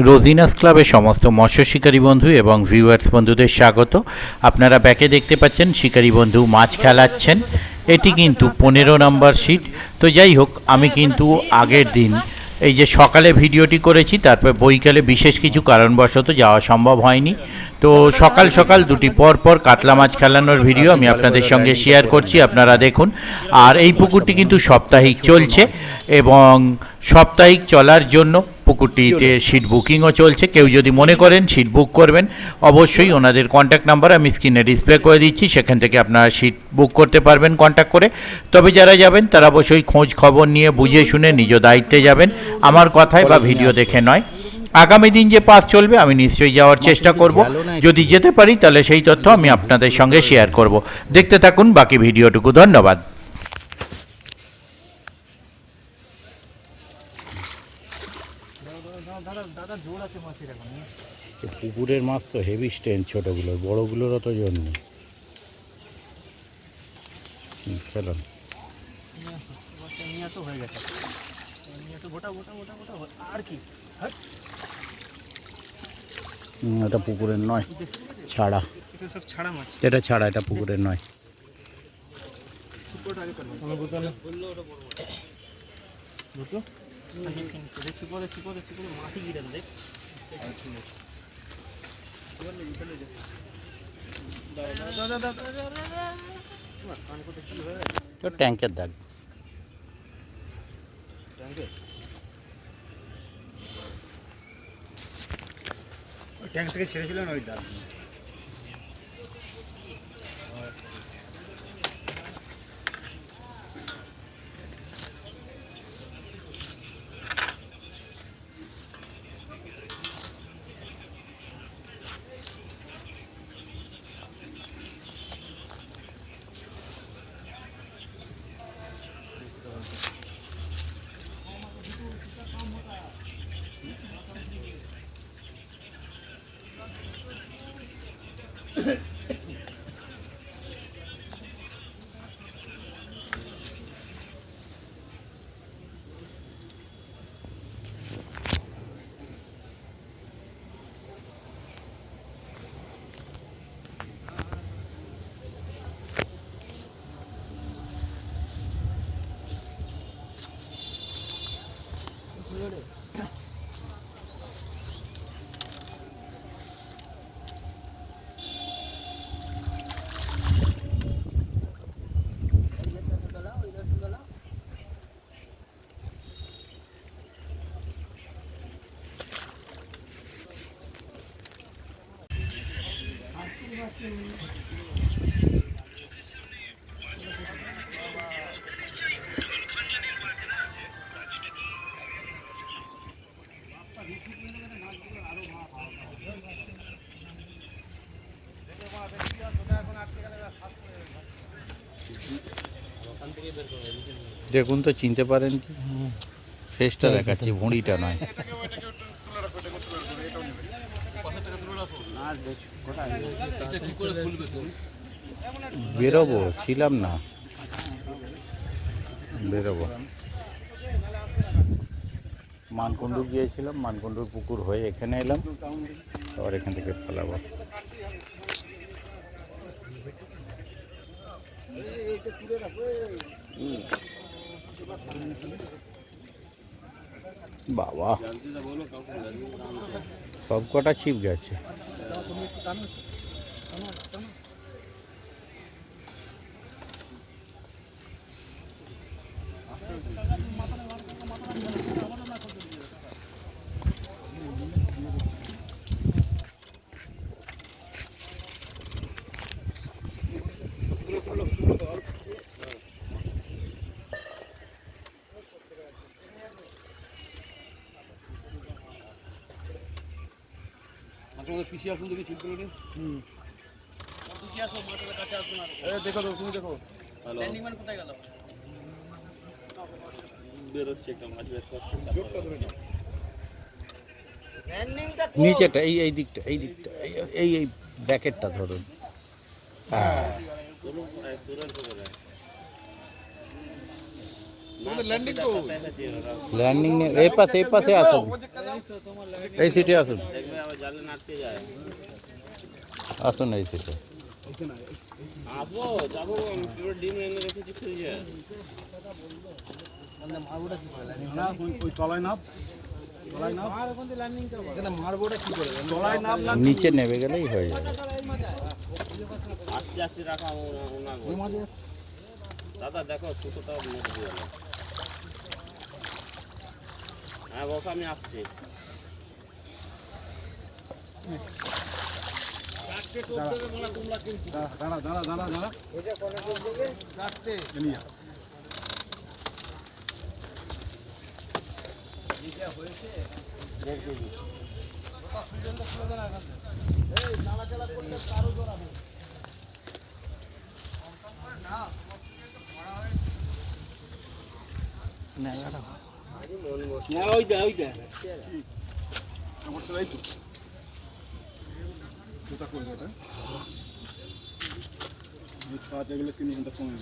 রোজিনাস ক্লাবের সমস্ত মৎস্য শিকারী বন্ধু এবং ভিউয়ার্স বন্ধুদের স্বাগত। আপনারা ব্যাকে দেখতে পাচ্ছেন শিকারী বন্ধু মাছ খেলাচ্ছেন। এটি কিন্তু 15 নম্বর সিট। তো যাই হোক, আমি কিন্তু আগের দিন এই যে সকালে ভিডিওটি করেছি, তারপর বৈকালে বিশেষ কিছু কারণবশত যাওয়া সম্ভব হয়নি। তো সকাল সকাল দুটি পর পর কাতলা মাছ খেলানোর ভিডিও আমি আপনাদের সঙ্গে শেয়ার করছি, আপনারা দেখুন। আর এই পুকুরটি কিন্তু সাপ্তাহিক চলছে এবং সাপ্তাহিক চলার জন্য পুকুরটিতে সিট বুকিংও চলছে। কেউ যদি মনে করেন সিট বুক করবেন, অবশ্যই ওনাদের কন্ট্যাক্ট নাম্বার আমি স্ক্রিনে ডিসপ্লে করে দিচ্ছি, সেখান থেকে আপনারা সিট বুক করতে পারবেন কন্ট্যাক্ট করে। তবে যারা যাবেন তারা অবশ্যই খোঁজ খবর নিয়ে বুঝে শুনে নিজ দায়িত্বে যাবেন, আমার কথায় বা ভিডিও দেখে নয়। আগামী দিন যে পাস চলবে আমি নিশ্চয়ই যাওয়ার চেষ্টা করব, যদি যেতে পারি তাহলে সেই তথ্য আমি আপনাদের সঙ্গে শেয়ার করব। দেখতে থাকুন বাকি ভিডিওটুকু। ধন্যবাদ। পুকুরের মাছ তো হেভি স্ট্রেন, ছোটগুলোর, বড়গুলোর অত জোর নেই। খেলাম এটা পুকুরের নয়, ছাড়া। এটা ছাড়া, এটা পুকুরের নয়। ট্যাঙ্কের দাগ। ট্যাঙ্ক থেকে ছেড়েছিলেন ওই দাগ। দেখুন তো চিনতে পারেন কি? ফেসটা দেখাচ্ছি, ভুঁড়িটা নয়। বেরোবো, ছিলাম না, বেরোবো। মানকুণ্ডু গিয়েছিলাম, মানকুণ্ডুর পুকুর হয়ে এখানে এলাম, আবার এখান থেকে পালাবো। বাবা, সব কটা ছিপ গেছে। পিছিয়ে আসুন দেখি ছিপ গুলো দেখো তো, তুমি দেখো কোথায় গেল। বেরোচ্ছে একটা মাছ বের করছে, নিচেটা এই দিকটা, এই দিকটা, এই এই ব্যাকেটটা ধরুন। হ্যাঁ, ল্যান্ডিং এই পাশে আসুন, এই সিটে আসুন, দেখবে আবার জালে নাটকে যায়। আসুন এই সিটে। আসবো যাবো, আমি পুরো ডিম এনে রেখেছি ফ্রিজে। নিচে নেমে গেলেই হয়ে যাবে। আস্তে আস্তে রাখা ওনার দাদা দেখো সুতোটা মেরে দিয়ে গেল। হ্যাঁ বস আমি আসছি। এগুলো কিনে সময়